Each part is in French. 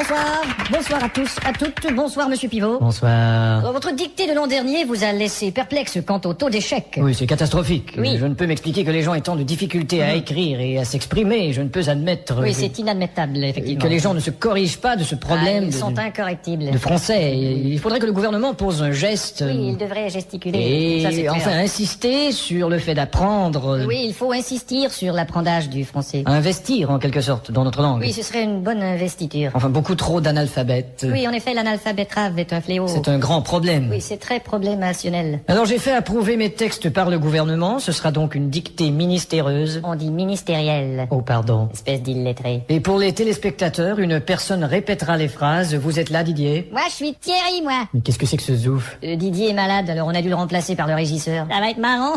Bonsoir. Bonsoir à tous, à toutes. Bonsoir, monsieur Pivot. Bonsoir. Votre dictée de l'an dernier vous a laissé perplexe quant au taux d'échec. Oui, c'est catastrophique. Oui. Je ne peux m'expliquer que les gens aient tant de difficultés à écrire et à s'exprimer. Je ne peux admettre Oui, c'est inadmettable, effectivement. que les gens ne se corrigent pas de ce problème Ils sont incorrectibles. de français. Il faudrait que le gouvernement pose un geste. Oui, il devrait gesticuler. Ça, c'est Et clair. enfin insister sur le fait d'apprendre. Oui, il faut insister sur l'apprentissage du français. Investir en quelque sorte dans notre langue. Oui, ce serait une bonne investiture. Enfin, beaucoup trop d'analphabètes. Oui, en effet, l'analphabétrave est un fléau. C'est un grand problème. Oui, c'est très problémationnel. Alors j'ai fait approuver mes textes par le gouvernement. Ce sera donc une dictée ministéreuse. On dit ministériel. Oh, pardon. Espèce d'illettré. Et pour les téléspectateurs, une personne répétera les phrases. Vous êtes là, Didier? Moi, je suis Thierry, moi. Mais qu'est-ce que c'est que ce zouf? Didier est malade, alors on a dû le remplacer par le régisseur. Ça va être marrant.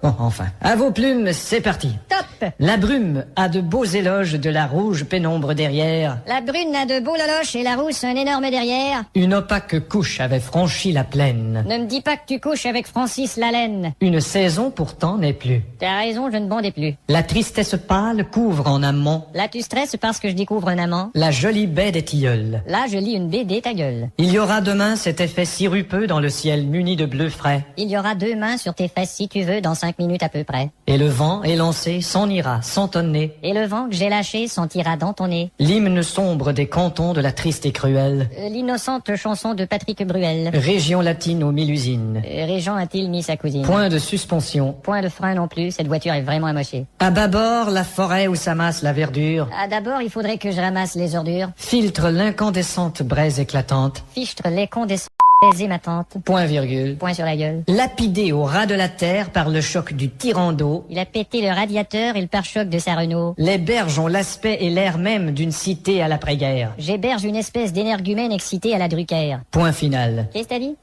Bon, enfin. À vos plumes, c'est parti. Top. La brume a de beaux éloges de la rouge pénombre derrière. La brune a de beaux loloches et la rousse un énorme derrière. Une opaque couche avait franchi la plaine. Ne me dis pas que tu couches avec Francis Lalaine. Une saison pourtant n'est plus. T'as raison, je ne bondais plus. La tristesse pâle couvre en amont Là, tu stresses parce que je découvre un amant. la jolie baie des tilleuls. Là, je lis une BD, ta gueule. Il y aura demain cet effet sirupeux dans le ciel muni de bleu frais. Il y aura 2 mains sur tes fesses si tu veux, dans 5 minutes à peu près. Et le vent élancé s'en ira sans tonner. Et le vent que j'ai lâché sentira dans ton nez. L'hymne sombre des cantons de la triste et cruelle L'innocente chanson de Patrick Bruel. région latine aux 1000 usines. Régent a-t-il mis sa cousine? Point de suspension. Point de frein non plus, cette voiture est vraiment amochée. À bâbord, la forêt où s'amasse la verdure Ah, d'abord, il faudrait que je ramasse les ordures. filtre l'incandescente braise éclatante. Fichtre les condescendants, baiser ma tante. Point virgule. Point sur la gueule. Lapidé au ras de la terre par le choc du tyran d'eau, Il a pété le radiateur et le pare-choc de sa Renault. les berges ont l'aspect et l'air même d'une cité à l'après-guerre. J'héberge une espèce d'énergumène excité à la Drucker. Point final. Qu'est-ce que t'as dit?